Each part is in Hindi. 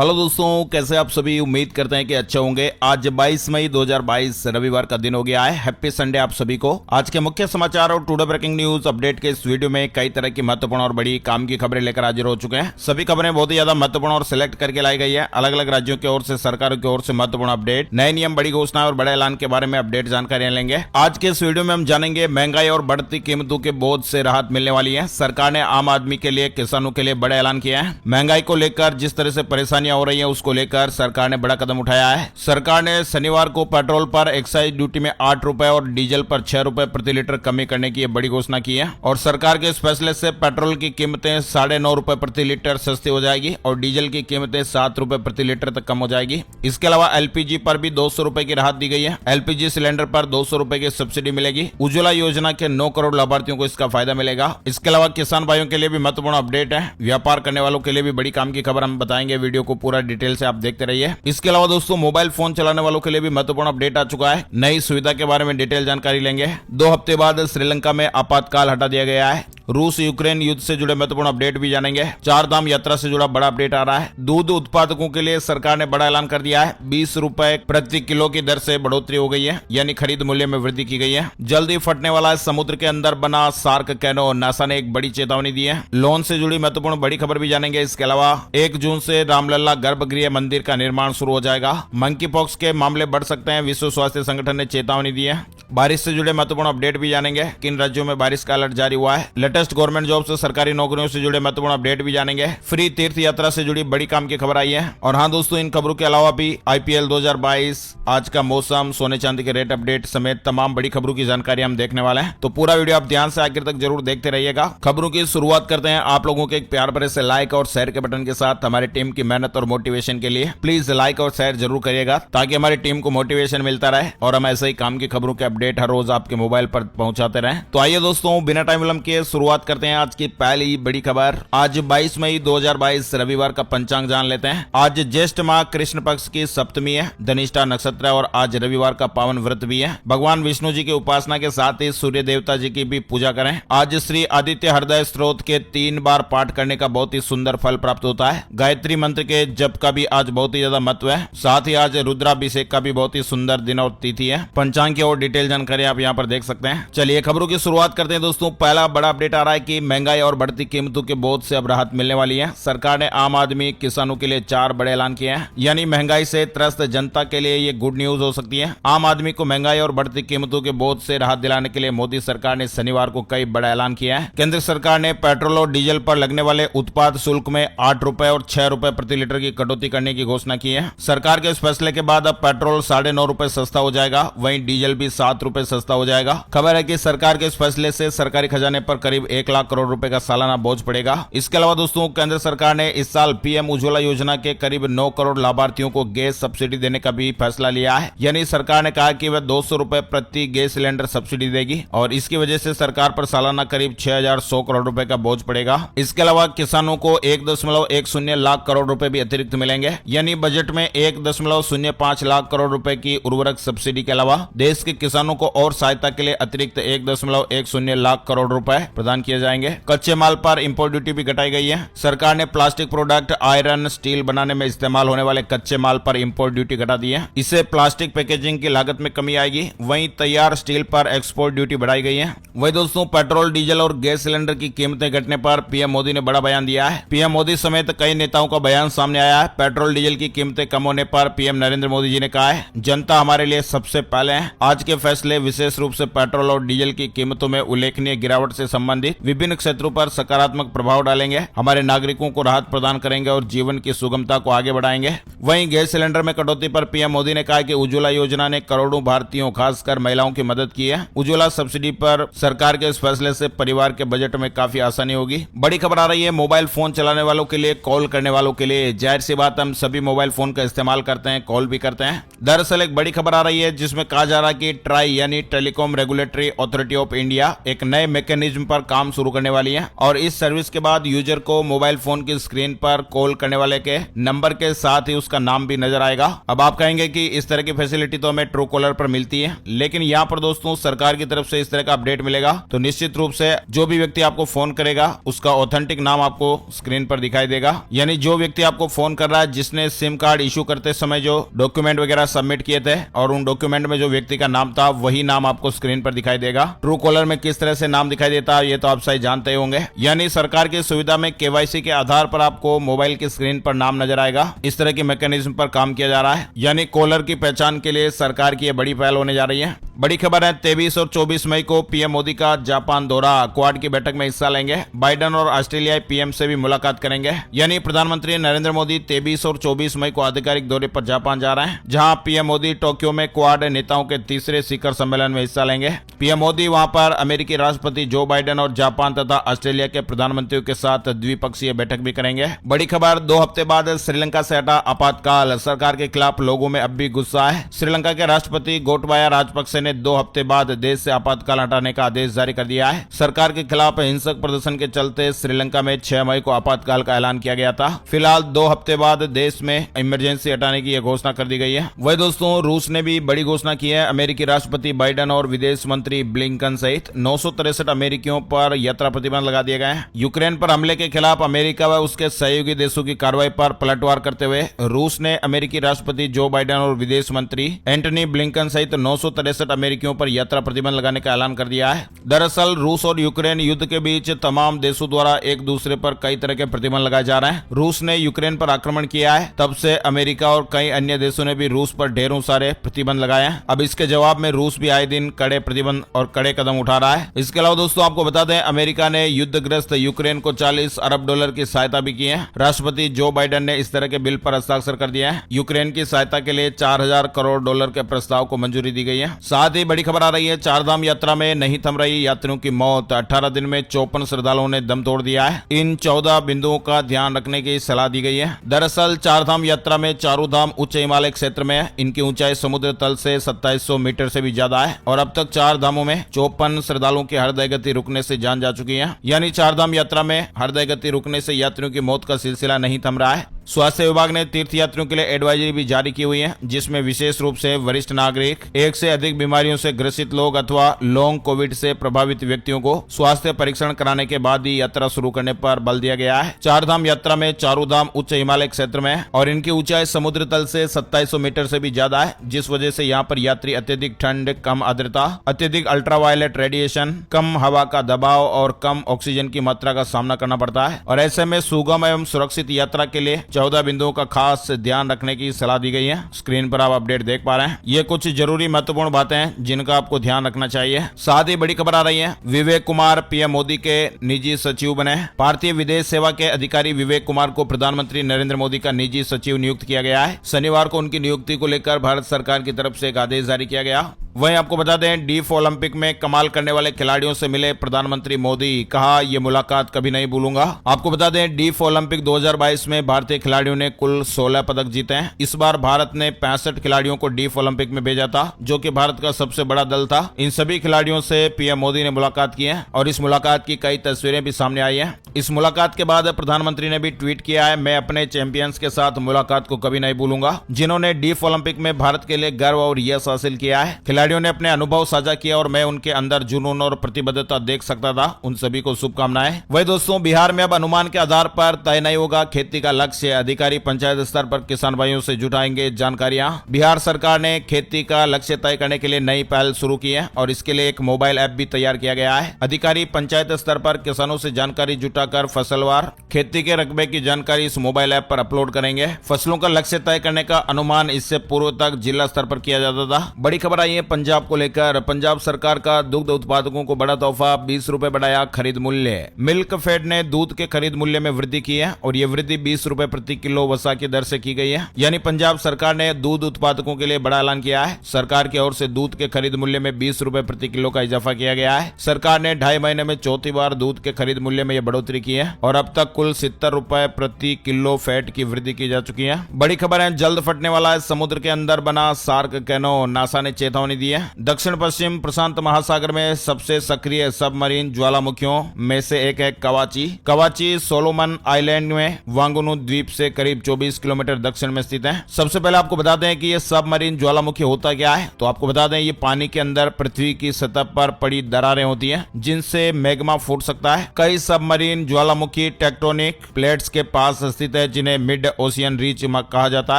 हेलो दोस्तों, कैसे आप सभी। उम्मीद करते हैं कि अच्छे होंगे। आज 22 मई 2022 रविवार का दिन हो गया है। हैप्पी संडे आप सभी को। आज के मुख्य समाचार और टुडे ब्रेकिंग न्यूज अपडेट के इस वीडियो में कई तरह की महत्वपूर्ण और बड़ी काम की खबरें लेकर हाजिर हो चुके हैं। सभी खबरें बहुत ही ज्यादा महत्वपूर्ण और सिलेक्ट करके लाई गई है। अलग अलग राज्यों की ओर से, सरकारों की ओर से महत्वपूर्ण अपडेट, नए नियम, बड़ी घोषणा और बड़े ऐलान के बारे में अपडेट जानकारियां लेंगे। आज के इस वीडियो में हम जानेंगे महंगाई और बढ़ती कीमतों के बोझ से राहत मिलने वाली है। सरकार ने आम आदमी के लिए, किसानों के लिए बड़ा ऐलान किया है। महंगाई को लेकर जिस तरह से परेशानियां हो रही है उसको लेकर सरकार ने बड़ा कदम उठाया है। सरकार ने शनिवार को पेट्रोल पर एक्साइज ड्यूटी में 8 रुपए और डीजल पर 6 रुपए प्रति लीटर कमी करने की बड़ी घोषणा की है। और सरकार के इस फैसले से पेट्रोल की कीमतें 9.5 रुपए प्रति लीटर सस्ती हो जाएगी और डीजल की कीमतें 7 रुपए प्रति लीटर तक कम हो जाएगी। इसके अलावा एलपीजी पर भी 200 रुपए की राहत दी गई है। एलपीजी सिलेंडर पर 200 रुपए की सब्सिडी मिलेगी। उज्ज्वला योजना के 9 करोड़ लाभार्थियों को इसका फायदा मिलेगा। इसके अलावा किसान भाइयों के लिए भी महत्वपूर्ण अपडेट है। व्यापार करने वालों के लिए भी बड़ी काम की खबर हम बताएंगे। वीडियो को पूरा डिटेल से आप देखते रहिए। इसके अलावा दोस्तों, मोबाइल फोन चलाने वालों के लिए भी महत्वपूर्ण अपडेट आ चुका है। नई सुविधा के बारे में डिटेल जानकारी लेंगे। 2 हफ्ते बाद श्रीलंका में आपातकाल हटा दिया गया है। रूस यूक्रेन युद्ध से जुड़े महत्वपूर्ण अपडेट भी जानेंगे। 4 धाम यात्रा से जुड़ा बड़ा अपडेट आ रहा है। दूध उत्पादकों के लिए सरकार ने बड़ा ऐलान कर दिया है। 20 रुपए प्रति किलो की दर से बढ़ोतरी हो गई है, यानी खरीद मूल्य में वृद्धि की गई है। जल्दी फटने वाला समुद्र के अंदर बना सार्क कैनो, नासा ने एक बड़ी चेतावनी दी है। लोन से जुड़ी महत्वपूर्ण बड़ी खबर भी जानेंगे। इसके अलावा 1 जून से रामलला गर्भगृह मंदिर का निर्माण शुरू हो जाएगा। मंकी पॉक्स के मामले बढ़ सकते हैं, विश्व स्वास्थ्य संगठन ने चेतावनी दी है। बारिश से जुड़े महत्वपूर्ण अपडेट भी जानेंगे। किन राज्यों में बारिश का अलर्ट जारी हुआ है। लेटेस्ट गवर्नमेंट जॉब से, सरकारी नौकरियों से जुड़े महत्वपूर्ण अपडेट भी जानेंगे। फ्री तीर्थ यात्रा से जुड़ी बड़ी काम की खबर आई है। और हाँ दोस्तों, इन खबरों के अलावा भी आईपीएल 2022, आज का मौसम, सोने चांदी के रेट अपडेट समेत तमाम बड़ी खबरों की जानकारी हम देखने वाले हैं। तो पूरा वीडियो आप ध्यान से आखिर तक जरूर देखते रहिएगा। खबरों की शुरुआत करते हैं आप लोगों के एक प्यार भरे से लाइक और शेयर के बटन के साथ। हमारी टीम की मेहनत और मोटिवेशन के लिए प्लीज लाइक और शेयर जरूर करिएगा, ताकि हमारी टीम को मोटिवेशन मिलता रहे और हम ऐसे ही काम की खबरों के अपडेट हर रोज आपके मोबाइल पर पहुंचाते रहें। तो आइए दोस्तों, बिना टाइम विलंब के शुरुआत करते हैं आज की पहली बड़ी खबर। आज 22 मई 2022 रविवार का पंचांग जान लेते हैं। आज ज्येष्ठ माह कृष्ण पक्ष की सप्तमी है, धनिष्ठा नक्षत्र है और आज रविवार का पावन व्रत भी है। भगवान विष्णु जी की उपासना के साथ ही सूर्य देवता जी की भी पूजा करें। आज श्री आदित्य हृदय स्त्रोत के 3 बार पाठ करने का बहुत ही सुंदर फल प्राप्त होता है। गायत्री मंत्र के जप का भी आज बहुत ही ज्यादा महत्व है। साथ ही आज रुद्राभिषेक का भी बहुत ही सुंदर दिन और तिथि है। पंचांग की और डिटेल जानकारी आप यहाँ पर देख सकते हैं। चलिए खबरों की शुरुआत करते हैं दोस्तों। पहला बड़ा अपडेट आ रहा है कि महंगाई और बढ़ती कीमतों के बोझ से अब राहत मिलने वाली है। सरकार ने आम आदमी, किसानों के लिए 4 बड़े ऐलान किए हैं। यानी महंगाई से त्रस्त जनता के लिए ये गुड न्यूज हो सकती है। आम आदमी को महंगाई और बढ़ती कीमतों के बोझ से राहत दिलाने के लिए मोदी सरकार ने शनिवार को कई बड़ा ऐलान किया है। केंद्र सरकार ने पेट्रोल और डीजल पर लगने वाले उत्पाद शुल्क में 8 रुपए और 6 रुपए प्रति लीटर की कटौती करने की घोषणा की है। सरकार के इस फैसले के बाद अब पेट्रोल 9.5 रुपए सस्ता हो जाएगा, वहीं डीजल भी 7 रुपए सस्ता हो जाएगा। खबर है कि सरकार के इस फैसले से सरकारी खजाने पर करीब 1 लाख करोड़ रुपए का सालाना बोझ पड़ेगा। इसके अलावा दोस्तों, केंद्र सरकार ने इस साल पीएम उज्ज्वला योजना के करीब 9 करोड़ लाभार्थियों को गैस सब्सिडी देने का भी फैसला लिया है। यानी सरकार ने कहा कि वह 200 रुपए प्रति गैस सिलेंडर सब्सिडी देगी और इसकी वजह से सरकार पर सालाना करीब 6100 करोड़ रुपए का बोझ पड़ेगा। इसके अलावा किसानों को 1.10 लाख करोड़ रुपए भी अतिरिक्त मिलेंगे। यानी बजट में 1.05 लाख करोड़ रुपए की उर्वरक सब्सिडी के अलावा देश के किसानों को और सहायता के लिए अतिरिक्त 1.10 लाख करोड़ रुपए प्रदान किए जाएंगे। कच्चे माल पर इंपोर्ट ड्यूटी भी घटाई गई है। सरकार ने प्लास्टिक प्रोडक्ट, आयरन, स्टील बनाने में इस्तेमाल होने वाले कच्चे माल पर इंपोर्ट ड्यूटी घटा दी है। इससे प्लास्टिक पैकेजिंग की लागत में कमी आएगी। वहीं तैयार स्टील पर एक्सपोर्ट ड्यूटी बढ़ाई गई है। वहीं दोस्तों, पेट्रोल, डीजल और गैस सिलेंडर की कीमतें घटने पर पीएम मोदी ने बड़ा बयान दिया है। पीएम मोदी समेत कई नेताओं का बयान सामने आया है। पेट्रोल डीजल की कीमतें कम होने पर पीएम नरेंद्र मोदी जी ने कहा है, जनता हमारे लिए सबसे पहले है। आज के फैसले विशेष रूप से पेट्रोल और डीजल की कीमतों में उल्लेखनीय गिरावट से संबंधित विभिन्न क्षेत्रों पर सकारात्मक प्रभाव डालेंगे, हमारे नागरिकों को राहत प्रदान करेंगे और जीवन की सुगमता को आगे बढ़ाएंगे। वहीं गैस सिलेंडर में कटौती पर पीएम मोदी ने कहा कि उज्ज्वला योजना ने करोड़ों भारतीयों, खासकर महिलाओं की मदद की है। उज्ज्वला सब्सिडी पर सरकार के इस फैसले से परिवार के बजट में काफी आसानी होगी। बड़ी खबर आ रही है मोबाइल फोन चलाने वालों के लिए, कॉल करने वालों के लिए। जाहिर सी बात, हम सभी मोबाइल फोन का इस्तेमाल करते हैं, कॉल भी करते हैं। दरअसल एक बड़ी खबर आ रही है जिसमें कहा जा रहा है कि ट्राई यानी telecom regulatory authority of India एक नए मैकेनिज्म पर काम शुरू करने वाली है और इस सर्विस के बाद यूजर को मोबाइल फोन की स्क्रीन पर कॉल करने वाले के नंबर के साथ ही उसका नाम भी नजर आएगा। अब आप कहेंगे कि इस तरह की फैसिलिटी तो हमें ट्रू कॉलर पर मिलती है, लेकिन यहाँ पर दोस्तों सरकार की तरफ से इस तरह का अपडेट मिलेगा। तो निश्चित रूप से जो भी व्यक्ति आपको फोन करेगा उसका ऑथेंटिक नाम आपको स्क्रीन पर दिखाई देगा। यानी जो व्यक्ति आपको फोन कर रहा है जिसने सिम कार्ड इशू करते समय जो डॉक्यूमेंट वगैरह सबमिट किए थे, और उन डॉक्यूमेंट में जो व्यक्ति का नाम था वही नाम आपको स्क्रीन पर दिखाई देगा। ट्रू कॉलर में किस तरह से नाम दिखाई देता है ये तो आप सही जानते होंगे। यानी सरकार की सुविधा में केवाईसी के आधार पर आपको मोबाइल की स्क्रीन पर नाम नजर आएगा। इस तरह की मैकेनिज्म पर काम किया जा रहा है। यानी कॉलर की पहचान के लिए सरकार की यह बड़ी पहल होने जा रही है। बड़ी खबर है, 23 और 24 मई को पीएम मोदी का जापान दौरा, क्वाड की बैठक में हिस्सा लेंगे। बाइडेन और ऑस्ट्रेलियाई पीएम से भी मुलाकात करेंगे। यानी प्रधानमंत्री नरेंद्र मोदी 23 और 24 मई को आधिकारिक दौरे पर जापान जा रहे हैं, जहां पीएम मोदी टोक्यो में क्वाड नेताओं के तीसरे शिखर सम्मेलन में हिस्सा लेंगे। पीएम मोदी वहां पर अमेरिकी राष्ट्रपति जो बाइडेन और जापान तथा ऑस्ट्रेलिया के प्रधानमंत्रियों के साथ द्विपक्षीय बैठक भी करेंगे। बड़ी खबर, 2 हफ्ते बाद श्रीलंका से हटा आपातकाल, सरकार के खिलाफ लोगों में अब भी गुस्सा है। श्रीलंका के राष्ट्रपति गोटबाया राजपक्से ने 2 हफ्ते बाद देश से आपातकाल हटाने का आदेश जारी कर दिया है। सरकार के खिलाफ हिंसक प्रदर्शन के चलते श्रीलंका में 6 मई को आपातकाल का ऐलान किया गया था। फिलहाल 2 हफ्ते बाद देश में इमरजेंसी हटाने की यह घोषणा कर दी गई है। वही दोस्तों, रूस ने भी बड़ी घोषणा की है। अमेरिकी राष्ट्रपति बाइडेन और विदेश मंत्री ब्लिंकन सहित 963 अमेरिकियों पर यात्रा प्रतिबंध लगा दिए गए हैं। यूक्रेन पर हमले के खिलाफ अमेरिका व उसके सहयोगी देशों की कार्रवाई पर पलटवार करते हुए रूस ने अमेरिकी राष्ट्रपति जो बाइडेन और विदेश मंत्री एंटनी ब्लिंकन सहित 963 अमेरिकियों पर यात्रा प्रतिबंध लगाने का ऐलान कर दिया है। दरअसल रूस और यूक्रेन युद्ध के बीच तमाम देशों द्वारा एक दूसरे पर कई तरह के प्रतिबंध लगाए जा रहे हैं। रूस ने यूक्रेन पर आक्रमण किया है, तब से अमेरिका और कई अन्य देशों ने भी रूस पर ढेरों सारे प्रतिबंध लगाए हैं। अब इसके जवाब में रूस भी आए दिन कड़े प्रतिबंध और कड़े कदम उठा रहा है। इसके अलावा दोस्तों आपको बता दें, अमेरिका ने युद्धग्रस्त यूक्रेन को $40 अरब की सहायता भी की है। राष्ट्रपति जो बाइडेन ने इस तरह के बिल पर हस्ताक्षर कर दिया है। यूक्रेन की सहायता के लिए $4000 करोड़ के प्रस्ताव को मंजूरी दी गई है। साथ ही बड़ी खबर आ रही है, चारधाम यात्रा में नहीं थम रही यात्रियों की मौत, 18 दिन में 54 श्रद्धालुओं ने दम तोड़ दिया है। इन 14 बिंदुओं का ध्यान रखने की सलाह दी गई है। दरअसल चारधाम यात्रा में चारों धाम उच्च हिमालय क्षेत्र में है। इनकी ऊंचाई समुद्र तल से 2700 मीटर से भी ज्यादा है और अब तक 4 धामों में 54 श्रद्धालुओं की हृदय गति रुकने से जान जा चुकी है। यानी चारधाम यात्रा में हृदय गति रुकने से यात्रियों की मौत का सिलसिला नहीं थम रहा है। स्वास्थ्य विभाग ने तीर्थयात्रियों के लिए एडवाइजरी भी जारी की हुई है, जिसमें विशेष रूप से वरिष्ठ नागरिक, 1 से अधिक बीमारियों से ग्रसित लोग अथवा लॉन्ग कोविड से प्रभावित व्यक्तियों को स्वास्थ्य परीक्षण कराने के बाद ही यात्रा शुरू करने पर बल दिया गया है। चारधाम यात्रा में चारों धाम उच्च हिमालय क्षेत्र में है और इनकी ऊंचाई समुद्र तल से 2700 मीटर से भी ज्यादा है, जिस वजह से यहाँ पर यात्री अत्यधिक ठंड, कम आर्द्रता, अत्यधिक अल्ट्रावायलेट रेडिएशन, कम हवा का दबाव और कम ऑक्सीजन की मात्रा का सामना करना पड़ता है। और ऐसे में सुगम एवं सुरक्षित यात्रा के लिए 14 बिंदुओं का खास ध्यान रखने की सलाह दी गई है। स्क्रीन पर आप अपडेट देख पा रहे हैं। ये कुछ जरूरी महत्वपूर्ण बातें हैं जिनका आपको ध्यान रखना चाहिए। साथ ही बड़ी खबर आ रही है, विवेक कुमार पीएम मोदी के निजी सचिव बने। भारतीय विदेश सेवा के अधिकारी विवेक कुमार को प्रधानमंत्री नरेंद्र मोदी का निजी सचिव नियुक्त किया गया है। शनिवार को उनकी नियुक्ति को लेकर भारत सरकार की तरफ से एक आदेश जारी किया गया। वहीं आपको बता दें, डीफ ओलंपिक में कमाल करने वाले खिलाड़ियों से मिले प्रधानमंत्री मोदी, कहा ये मुलाकात कभी नहीं भूलूंगा। आपको बता दें, डीफ ओलंपिक 2022 में भारतीय खिलाड़ियों ने कुल 16 पदक जीते हैं। इस बार भारत ने 65 खिलाड़ियों को डीफ ओलंपिक में भेजा था, जो कि भारत का सबसे बड़ा दल था। इन सभी खिलाड़ियों से पीएम मोदी ने मुलाकात की है और इस मुलाकात की कई तस्वीरें भी सामने आई है। इस मुलाकात के बाद प्रधानमंत्री ने भी ट्वीट किया है, मैं अपने चैंपियंस के साथ मुलाकात को कभी नहीं भूलूंगा, जिन्होंने डीफ ओलंपिक में भारत के लिए गर्व और यश हासिल किया है। खिलाड़ियों ने अपने अनुभव साझा किया और मैं उनके अंदर जुनून और प्रतिबद्धता देख सकता था। उन सभी को शुभकामनाएं। वही दोस्तों, बिहार में अब अनुमान के आधार पर तय नहीं होगा खेती का लक्ष्य। अधिकारी पंचायत स्तर पर किसान भाइयों से जुटाएंगे जानकारियां। बिहार सरकार ने खेती का लक्ष्य तय करने के लिए नई पहल शुरू की है और इसके लिए एक मोबाइल ऐप भी तैयार किया गया है। अधिकारी पंचायत स्तर पर किसानों से जानकारी जुटाकर फसलवार खेती के रकबे की जानकारी इस मोबाइल ऐप पर अपलोड करेंगे। फसलों का लक्ष्य तय करने का अनुमान इससे पूर्व तक जिला स्तर पर किया जाता था। बड़ी खबर आई है पंजाब को लेकर। पंजाब सरकार का दुग्ध उत्पादकों को बड़ा तोहफा, 20 रुपए बढ़ाया खरीद मूल्य। मिल्क फेड ने दूध के खरीद मूल्य में वृद्धि की है और ये वृद्धि 20 रुपए प्रति किलो वसा की दर से की गई है। यानी पंजाब सरकार ने दूध उत्पादकों के लिए बड़ा ऐलान किया है। सरकार की ओर से दूध के खरीद मूल्य में 20 रुपए प्रति किलो का इजाफा किया गया है। सरकार ने 2.5 महीने में चौथी बार दूध के खरीद मूल्य में यह बढ़ोतरी की है और अब तक कुल 70 रुपए प्रति किलो फैट की वृद्धि की जा चुकी है। बड़ी खबर है, जल्द फटने वाला है समुद्र के अंदर बना सार्क कैनो। नासा ने चेतावनी दी है। दक्षिण पश्चिम प्रशांत महासागर में सबसे सक्रिय सबमरीन ज्वालामुखियों में से एक है कवाची। कवाची सोलोमन आइलैंड में वांगुनु द्वीप से करीब 24 किलोमीटर दक्षिण में स्थित है। सबसे पहले आपको बता दें कि ये सबमरीन ज्वालामुखी होता क्या है। तो आपको बता दें ये पानी के अंदर पृथ्वी की सतह पर पड़ी दरारें होती हैं जिनसे मैग्मा फूट सकता है। कई सबमरीन ज्वालामुखी टेक्टोनिक प्लेट्स के पास स्थित है जिन्हें मिड ओशियन रीच कहा जाता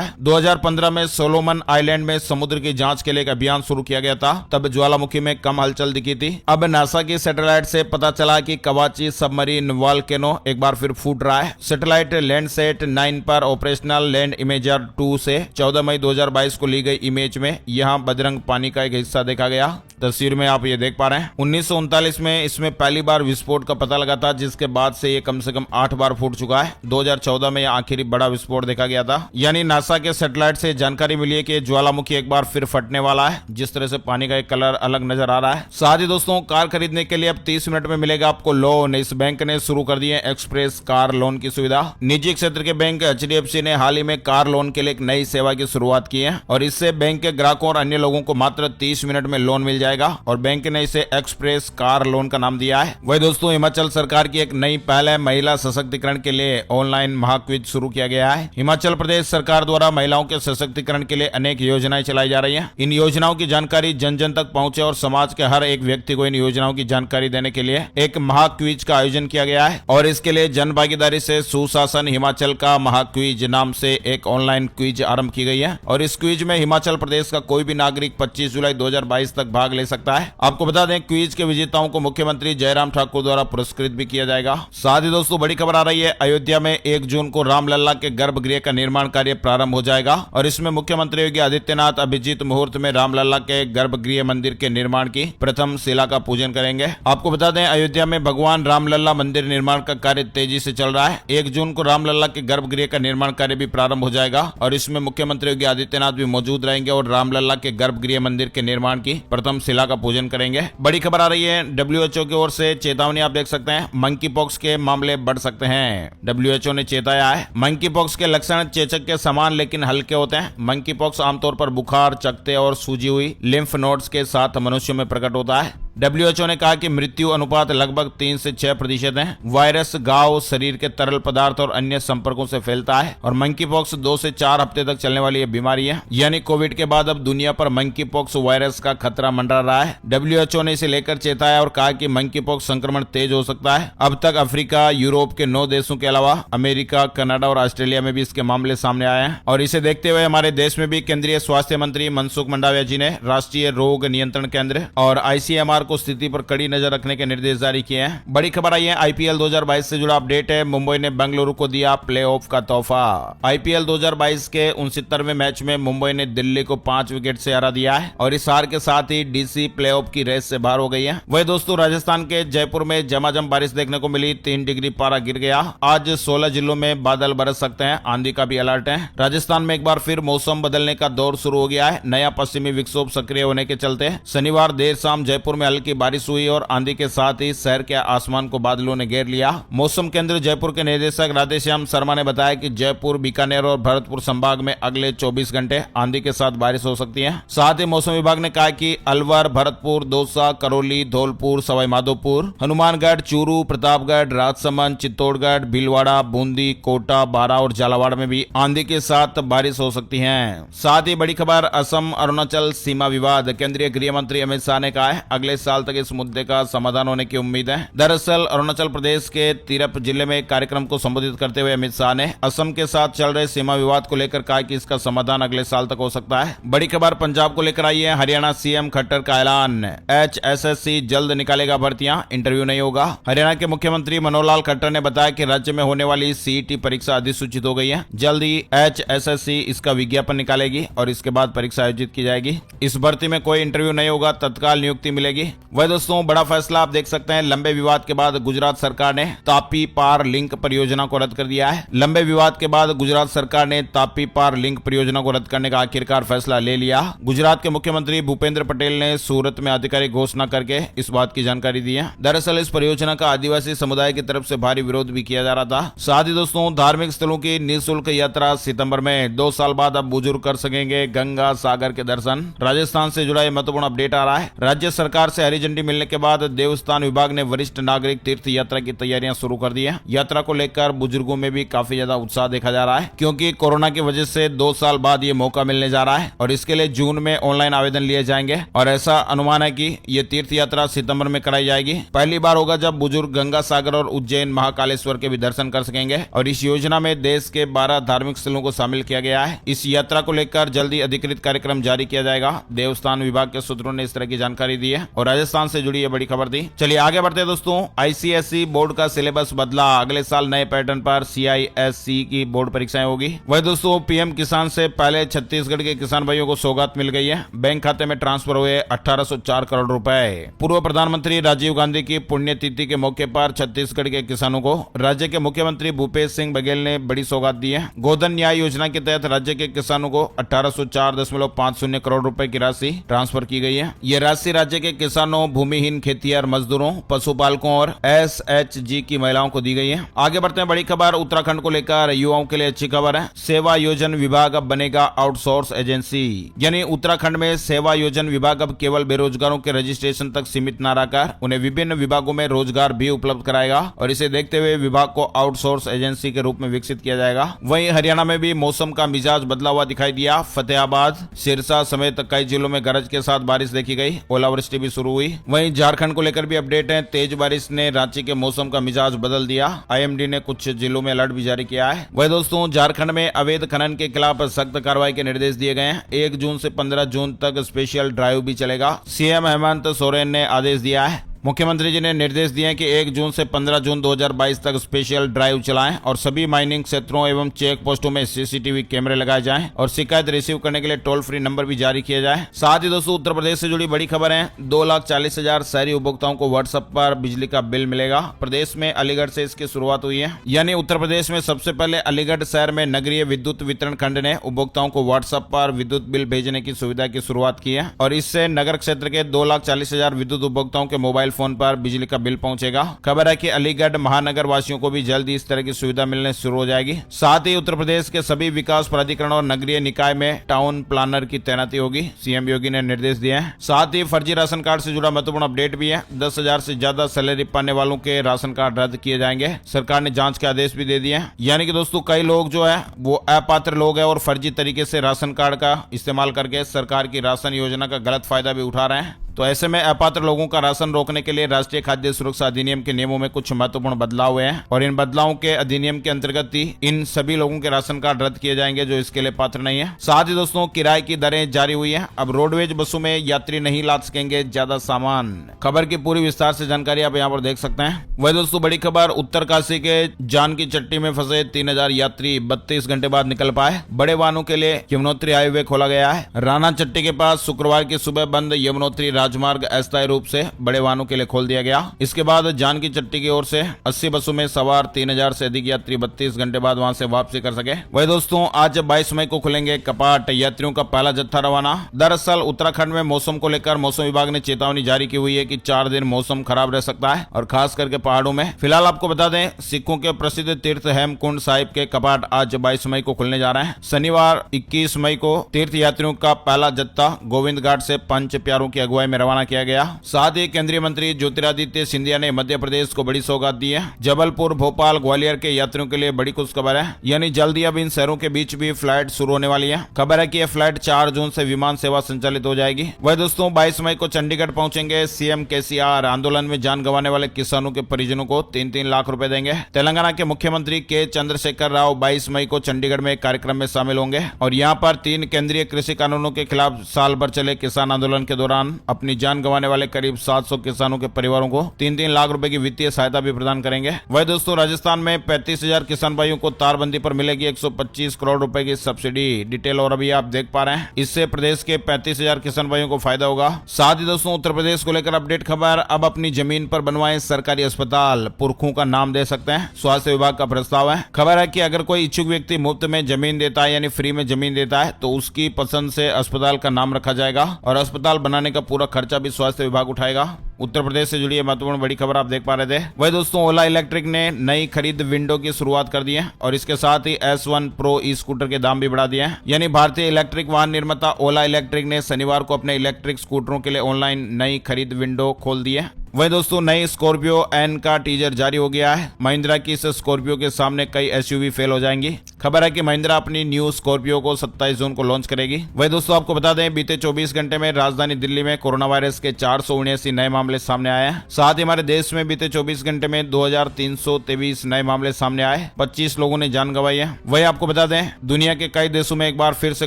है। 2015 में सोलोमन आइलैंड में समुद्र की जांच के लिए एक अभियान शुरू किया गया था। तब ज्वालामुखी में कम हलचल दिखी थी। अब नासा की सैटेलाइट से पता चला कि कवाची सबमरीन वॉल्केनो एक बार फिर फूट रहा है। सैटेलाइट लैंडसैट 9 पर ऑपरेशनल लैंड इमेजर 2 से 14 मई 2022 को ली गई इमेज में यहां बजरंग पानी का एक हिस्सा देखा गया। तस्वीर में आप ये देख पा रहे हैं। 1939 में इसमें पहली बार विस्फोट का पता लगा था, जिसके बाद से ये कम से कम 8 बार फूट चुका है। 2014 में यह आखिरी बड़ा विस्फोट देखा गया था। यानी नासा के सैटेलाइट से जानकारी मिली है कि ज्वालामुखी एक बार फिर फटने वाला है। जिस तरह से पानी का एक कलर अलग नजर आ रहा है। साथ ही दोस्तों, कार खरीदने के लिए अब 30 मिनट में मिलेगा आपको लोन। इस बैंक ने शुरू कर दी है एक्सप्रेस कार लोन की सुविधा। निजी क्षेत्र के बैंक HDFC ने हाल ही में कार लोन के लिए एक नई सेवा की शुरुआत की है और इससे बैंक के ग्राहकों और अन्य लोगों को मात्र 30 मिनट में लोन मिल जाएगा और बैंक ने इसे एक्सप्रेस कार लोन का नाम दिया है। वही दोस्तों, हिमाचल सरकार की एक नई पहल है। महिला सशक्तिकरण के लिए ऑनलाइन महाक्विज शुरू किया गया है। हिमाचल प्रदेश सरकार द्वारा महिलाओं के सशक्तिकरण के लिए अनेक योजनाएं चलाई जा रही हैं। इन योजनाओं की जानकारी जन जन तक पहुंचे और समाज के हर एक व्यक्ति को इन योजनाओं की जानकारी देने के लिए एक महाक्विज का आयोजन किया गया है और इसके लिए जन भागीदारी से सुशासन हिमाचल का महाक्विज नाम से एक ऑनलाइन क्विज आरंभ की गई है और इस क्विज में हिमाचल प्रदेश का कोई भी नागरिक 25 जुलाई 2022 तक भाग ले सकता है। आपको बता दें, क्विज के विजेताओं को मुख्यमंत्री जयराम ठाकुर द्वारा पुरस्कृत भी किया जाएगा। साथ ही दोस्तों, बड़ी खबर आ रही है। अयोध्या में 1 जून को रामलला के गर्भगृह का निर्माण कार्य प्रारंभ हो जाएगा और इसमें मुख्यमंत्री योगी आदित्यनाथ अभिजीत मुहूर्त में रामलला के गर्भगृह मंदिर के निर्माण की प्रथम शिला का पूजन करेंगे। आपको बता दें, अयोध्या में भगवान रामलला मंदिर निर्माण का कार्य तेजी से चल रहा है। 1 जून को रामलला के गर्भगृह का निर्माण कार्य भी प्रारंभ हो जाएगा और इसमें मुख्यमंत्री योगी आदित्यनाथ भी मौजूद रहेंगे और रामलला के गर्भगृह मंदिर के निर्माण की प्रथम शिला का पूजन करेंगे। बड़ी खबर आ रही है। WHO की ओर से चेतावनी आप देख सकते हैं। मंकी पॉक्स के मामले बढ़ सकते हैं। WHO ने चेताया है। मंकी पॉक्स के लक्षण चेचक के समान लेकिन हल्के होते हैं। मंकी पॉक्स आमतौर पर बुखार, चकत्ते और सूजी हुई लिम्फ नोड्स के साथ मनुष्यों में प्रकट होता है। WHO ने कहा कि मृत्यु अनुपात लगभग 3 से 6% है। वायरस घाव, शरीर के तरल पदार्थ और अन्य संपर्कों से फैलता है और मंकी पॉक्स 2 से 4 हफ्ते तक चलने वाली यह बीमारी है। यानी कोविड के बाद अब दुनिया पर मंकी पॉक्स वायरस का खतरा मंडरा रहा है। WHO ने इसे लेकर चेताया और कहा कि मंकी पॉक्स संक्रमण तेज हो सकता है। अब तक अफ्रीका, यूरोप के 9 देशों के अलावा अमेरिका, कनाडा और ऑस्ट्रेलिया में भी इसके मामले सामने आए हैं और इसे देखते हुए हमारे देश में भी केंद्रीय स्वास्थ्य मंत्री मनसुख मंडाविया जी ने राष्ट्रीय रोग नियंत्रण केंद्र और ICMR को स्थिति पर कड़ी नजर रखने के निर्देश जारी किए हैं। बड़ी खबर आई है। IPL 2022 से जुड़ा अपडेट है। मुंबई ने बेंगलुरु को दिया प्लेऑफ का तोहफा। IPL 2022 के 69वें मैच में मुंबई ने दिल्ली को 5 विकेट से हरा दिया है और इस हार के साथ ही DC प्लेऑफ की रेस से बाहर हो गई है। वही दोस्तों, राजस्थान के जयपुर में झमाझम बारिश देखने को मिली। 3 डिग्री पारा गिर गया। आज 16 जिलों में बादल बरस सकते हैं। आंधी का भी अलर्ट है। राजस्थान में एक बार फिर मौसम बदलने का दौर शुरू हो गया है। नया पश्चिमी विक्षोभ सक्रिय होने के चलते शनिवार देर शाम जयपुर में हल्की बारिश हुई और आंधी के साथ ही शहर के आसमान को बादलों ने घेर लिया। मौसम केंद्र जयपुर के निदेशक राधेश्याम शर्मा ने बताया कि जयपुर, बीकानेर और भरतपुर संभाग में अगले 24 घंटे आंधी के साथ बारिश हो सकती है। साथ ही मौसम विभाग ने कहा कि अलवर, भरतपुर, दौसा, करौली, धौलपुर, सवाई माधोपुर, हनुमानगढ़, चूरू, प्रतापगढ़, राजसमंद, चित्तौड़गढ़, भीलवाड़ा, बूंदी, कोटा, बारा और झालावाड़ में भी आंधी के साथ बारिश हो सकती है। साथ ही बड़ी खबर, असम अरुणाचल सीमा विवाद। केंद्रीय गृह मंत्री अमित शाह ने कहा है अगले साल तक इस मुद्दे का समाधान होने की उम्मीद है। दरअसल अरुणाचल प्रदेश के तिरप जिले में एक कार्यक्रम को संबोधित करते हुए अमित शाह ने असम के साथ चल रहे सीमा विवाद को लेकर कहा कि इसका समाधान अगले साल तक हो सकता है। बड़ी खबर पंजाब को लेकर आई है। हरियाणा CM खट्टर का ऐलान, HSSC जल्द निकालेगा भर्तियां, इंटरव्यू नहीं होगा। हरियाणा के मुख्यमंत्री मनोहर लाल खट्टर ने बताया कि राज्य में होने वाली CET परीक्षा अधिसूचित हो गई है। जल्द ही HSSC इसका विज्ञापन निकालेगी और इसके बाद परीक्षा आयोजित की जाएगी। इस भर्ती में कोई इंटरव्यू नहीं होगा, तत्काल नियुक्ति मिलेगी। वह दोस्तों बड़ा फैसला आप देख सकते हैं, लंबे विवाद के बाद गुजरात सरकार ने तापी पार लिंक परियोजना को रद्द कर दिया है। लंबे विवाद के बाद गुजरात सरकार ने तापी पार लिंक परियोजना को रद्द करने का आखिरकार फैसला ले लिया। गुजरात के मुख्यमंत्री भूपेंद्र पटेल ने सूरत में आधिकारिक घोषणा करके इस बात की जानकारी दी है। दरअसल इस परियोजना का आदिवासी समुदाय की तरफ से भारी विरोध भी किया जा रहा था। साथ ही दोस्तों धार्मिक स्थलों की निःशुल्क यात्रा सितंबर में 2 साल बाद अब बुजुर्ग कर सकेंगे गंगा सागर के दर्शन। राजस्थान से जुड़ा महत्वपूर्ण अपडेट आ रहा है। राज्य सरकार से हरी झंडी मिलने के बाद देवस्थान विभाग ने वरिष्ठ नागरिक तीर्थ यात्रा की तैयारियां शुरू कर दी है। यात्रा को लेकर बुजुर्गों में भी काफी ज्यादा उत्साह देखा जा रहा है, क्योंकि कोरोना की वजह से 2 साल बाद ये मौका मिलने जा रहा है और इसके लिए जून में ऑनलाइन आवेदन लिए जाएंगे और ऐसा अनुमान है कि ये तीर्थ यात्रा सितंबर में कराई जाएगी। पहली बार होगा जब बुजुर्ग गंगा सागर और उज्जैन महाकालेश्वर के भी दर्शन कर सकेंगे और इस योजना में देश के 12 धार्मिक स्थलों को शामिल किया गया है। इस यात्रा को लेकर जल्दी अधिकृत कार्यक्रम जारी किया जाएगा। देवस्थान विभाग के सूत्रों ने इस तरह की जानकारी दी है और राजस्थान से जुड़ी ये बड़ी खबर थी। चलिए आगे बढ़ते हैं दोस्तों। आईसीएसई बोर्ड का सिलेबस बदला, अगले साल नए पैटर्न पर सीआईएससी की बोर्ड परीक्षाएं होगी। वह दोस्तों पीएम किसान से पहले छत्तीसगढ़ के किसान भाइयों को सौगात मिल गई है। बैंक खाते में ट्रांसफर हुए 1804 करोड़ रुपए। पूर्व प्रधानमंत्री राजीव गांधी की पुण्यतिथि के मौके पर छत्तीसगढ़ के किसानों को राज्य के मुख्यमंत्री भूपेश सिंह बघेल ने बड़ी सौगात दी है। गोधन न्याय योजना के तहत राज्य के किसानों को 1804.50 करोड़ रुपए की राशि ट्रांसफर की गई है। ये राशि राज्य के किसानों, भूमिहीन खेतिहर मजदूरों, पशुपालकों और एसएचजी की महिलाओं को दी गई है। आगे बढ़ते हैं, बड़ी खबर उत्तराखंड को लेकर युवाओं के लिए अच्छी खबर है। सेवा योजन विभाग अब बनेगा आउटसोर्स एजेंसी, यानी उत्तराखंड में सेवा योजन विभाग अब केवल बेरोजगारों के रजिस्ट्रेशन तक सीमित न रहकर उन्हें विभिन्न विभागों में रोजगार भी उपलब्ध कराएगा और इसे देखते हुए विभाग को आउटसोर्स एजेंसी के रूप में विकसित किया जाएगा। वहीं हरियाणा में भी मौसम का मिजाज बदला हुआ दिखाई दिया। फतेहाबाद, सिरसा समेत कई जिलों में गरज के साथ बारिश देखी गई, ओलावृष्टि भी शुरू हुई। वहीं झारखंड को लेकर भी अपडेट है। तेज बारिश ने रांची के मौसम का मिजाज बदल दिया। आईएमडी ने कुछ जिलों में अलर्ट भी जारी किया है। वह दोस्तों झारखंड में अवैध खनन के खिलाफ सख्त कार्रवाई के निर्देश दिए गए हैं। 1 जून से 15 जून तक स्पेशल ड्राइव भी चलेगा। सीएम हेमंत सोरेन ने आदेश दिया है। मुख्यमंत्री जी ने निर्देश दिए कि 1 जून से 15 जून 2022 तक स्पेशल ड्राइव चलाएं और सभी माइनिंग क्षेत्रों एवं चेक पोस्टों में सीसीटीवी कैमरे लगाए जाएं और शिकायत रिसीव करने के लिए टोल फ्री नंबर भी जारी किया जाए। साथ ही दोस्तों उत्तर प्रदेश से जुड़ी बड़ी खबर है। 2,40,000 शहरी उपभोक्ताओं को व्हाट्सएप पर बिजली का बिल मिलेगा। प्रदेश में अलीगढ़ से इसकी शुरुआत हुई है, यानी उत्तर प्रदेश में सबसे पहले अलीगढ़ शहर में नगरीय विद्युत वितरण खंड ने उपभोक्ताओं को व्हाट्सएप पर विद्युत बिल भेजने की सुविधा की शुरुआत की है और इससे नगर क्षेत्र के 2,40,000 विद्युत उपभोक्ताओं के मोबाइल फोन पर बिजली का बिल पहुंचेगा। खबर है कि अलीगढ़ महानगर वासियों को भी जल्दी इस तरह की सुविधा मिलने शुरू हो जाएगी। साथ ही उत्तर प्रदेश के सभी विकास प्राधिकरण और नगरीय निकाय में टाउन प्लानर की तैनाती होगी, सीएम योगी ने निर्देश दिए हैं। साथ ही फर्जी राशन कार्ड से जुड़ा महत्वपूर्ण अपडेट भी है। 10,000 से ज्यादा सैलरी पाने वालों के राशन कार्ड रद्द किए जाएंगे। सरकार ने जांच के आदेश भी दे दिए हैं। यानी कि दोस्तों कई लोग जो है वो अपात्र लोग है और फर्जी तरीके से राशन कार्ड का इस्तेमाल करके सरकार की राशन योजना का गलत फायदा भी उठा रहे हैं। तो ऐसे में अपात्र लोगों का राशन रोकने के लिए राष्ट्रीय खाद्य सुरक्षा अधिनियम के नियमों में कुछ महत्वपूर्ण बदलाव हुए हैं और इन बदलावों के अधिनियम के अंतर्गत ही इन सभी लोगों के राशन कार्ड रद्द किए जाएंगे जो इसके लिए पात्र नहीं है। साथ ही दोस्तों किराए की दरें जारी हुई है। अब रोडवेज बसों में यात्री नहीं लाद सकेंगे ज्यादा सामान। खबर की पूरी विस्तार से जानकारी आप यहाँ पर देख सकते हैं। वह दोस्तों बड़ी खबर, उत्तरकाशी के जानकी चट्टी में फंसे 3,000 यात्री 32 घंटे बाद निकल पाए। बड़े वाहनों के लिए यमुनोत्री हाईवे खोला गया है। राणा चट्टी के पास शुक्रवार की सुबह बंद यमुनोत्री राजमार्ग अस्थायी रूप से बड़े वाहनों के लिए खोल दिया गया। इसके बाद जानकी चट्टी की ओर से 80 बसों में सवार 3,000 से अधिक यात्री 32 घंटे बाद वहां से वापसी कर सके। वही दोस्तों आज 22 मई को खुलेंगे कपाट, यात्रियों का पहला जत्था रवाना। दरअसल उत्तराखंड में मौसम को लेकर मौसम विभाग ने चेतावनी जारी की हुई है कि 4 दिन मौसम खराब रह सकता है और खास करके पहाड़ों में। फिलहाल आपको बता दें, सिखों के प्रसिद्ध तीर्थ हेमकुंड साहिब के कपाट आज 22 मई को खुलने जा रहे हैं। शनिवार 21 मई को तीर्थ यात्रियों का पहला जत्था गोविंद घाट से पंच प्यारों की अगुवाई में रवाना किया गया। साथ ही केंद्रीय मंत्री ज्योतिरादित्य सिंधिया ने मध्य प्रदेश को बड़ी सौगात दी है। जबलपुर, भोपाल, ग्वालियर के यात्रियों के लिए बड़ी खुशखबर है, यानी जल्दी अब इन शहरों के बीच भी फ्लाइट शुरू होने वाली है। खबर है कि यह फ्लाइट 4 जून से विमान सेवा संचालित हो जाएगी। वह दोस्तों 22 मई को चंडीगढ़ पहुंचेंगे सीएम केसीआर। आंदोलन में जान गंवाने वाले किसानों के परिजनों को 3-3 लाख रुपए देंगे। तेलंगाना के मुख्यमंत्री के चंद्रशेखर राव 22 मई को चंडीगढ़ में एक कार्यक्रम में शामिल होंगे और यहाँ पर 3 केंद्रीय कृषि कानूनों के खिलाफ साल भर चले किसान आंदोलन के दौरान अपनी जान गंवाने वाले करीब 700 किसानों के परिवारों को 3-3 लाख रुपए की वित्तीय सहायता भी प्रदान करेंगे। वही दोस्तों राजस्थान में 35,000 किसान भाइयों को तारबंदी पर मिलेगी 125 करोड़ रुपए की सब्सिडी। डिटेल और अभी आप देख पा रहे हैं, इससे प्रदेश के 35,000 किसान भाइयों को फायदा होगा। साथ ही दोस्तों उत्तर प्रदेश को लेकर अपडेट खबर, अब अपनी जमीन पर बनवाएं सरकारी अस्पताल, पुरखों का नाम दे सकते हैं, स्वास्थ्य विभाग का प्रस्ताव है। खबर है कि अगर कोई इच्छुक व्यक्ति मुफ्त में जमीन देता है यानी फ्री में जमीन देता है तो उसकी पसंद से अस्पताल का नाम रखा जाएगा और अस्पताल बनाने का पूरा खर्चा भी स्वास्थ्य विभाग उठाएगा। उत्तर प्रदेश से जुड़ी महत्वपूर्ण बड़ी खबर आप देख पा रहे थे। वही दोस्तों ओला इलेक्ट्रिक ने नई खरीद विंडो की शुरुआत कर दी है और इसके साथ ही S1 प्रो ई स्कूटर के दाम भी बढ़ा दिए हैं। यानी भारतीय इलेक्ट्रिक वाहन निर्माता ओला इलेक्ट्रिक ने शनिवार को अपने इलेक्ट्रिक स्कूटरों के लिए ऑनलाइन नई खरीद विंडो खोल दी है। वही दोस्तों नई स्कॉर्पियो एन का टीजर जारी हो गया है। महिंद्रा की इस स्कॉर्पियो के सामने कई एसयूवी फेल हो जाएंगी। खबर है कि महिंद्रा अपनी न्यू स्कॉर्पियो को 27 जून को लॉन्च करेगी। वही दोस्तों आपको बता दें, बीते 24 घंटे में राजधानी दिल्ली में कोरोना वायरस के 479 नए मामले सामने आए हैं। साथ ही हमारे देश में बीते 24 घंटे में 2323 नए मामले सामने आए, 25 लोगों ने जान गंवाई है। वही आपको बता दें, दुनिया के कई देशों में एक बार फिर से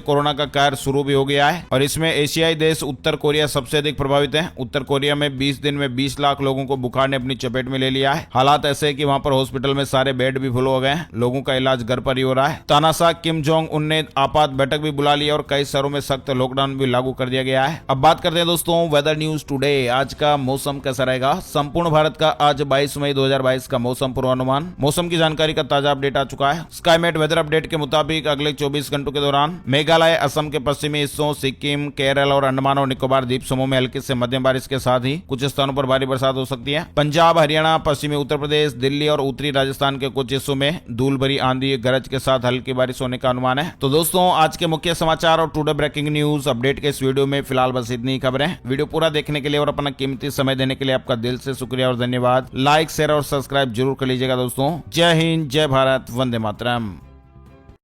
कोरोना का कहर शुरू भी हो गया है और इसमें एशियाई देश उत्तर कोरिया सबसे अधिक प्रभावित है। उत्तर कोरिया में 20 दिन में 20 लाख लोगों को बुखार ने अपनी चपेट में ले लिया है। हालात ऐसे है कि वहां पर हॉस्पिटल में सारे बेड भी फुल हो गए हैं, लोगों का इलाज घर पर ही हो रहा है। तानाशाह किम जोंग उन ने आपात बैठक भी बुला ली और कई शहरों में सख्त लॉकडाउन भी लागू कर दिया गया है। अब बात करते हैं दोस्तों वेदर न्यूज टुडे, आज का मौसम कैसा रहेगा। संपूर्ण भारत का आज 22 मई 2022 का मौसम पूर्वानुमान, मौसम की जानकारी का ताजा अपडेट आ चुका है। स्काईमेट वेदर अपडेट के मुताबिक अगले 24 घंटों के दौरान मेघालय, असम के पश्चिमी हिस्सों, सिक्किम, केरल और अंडमान और निकोबार द्वीप समूह में हल्की से मध्यम बारिश के साथ ही कुछ स्थानों पर भारी बरसात हो सकती है। पंजाब, हरियाणा, पश्चिमी उत्तर प्रदेश, दिल्ली और उत्तरी राजस्थान के कुछ हिस्सों में धूल भरी आंधी गरज के साथ हल्की बारिश होने का अनुमान है। तो दोस्तों आज के मुख्य समाचार और टुडे ब्रेकिंग न्यूज अपडेट के इस वीडियो में फिलहाल बस इतनी ही खबरें। वीडियो पूरा देखने के लिए और अपना कीमती समय देने के लिए आपका दिल से शुक्रिया और धन्यवाद। लाइक, शेयर और सब्सक्राइब जरूर कर लीजिएगा दोस्तों। जय हिंद, जय भारत, वंदे मातरम।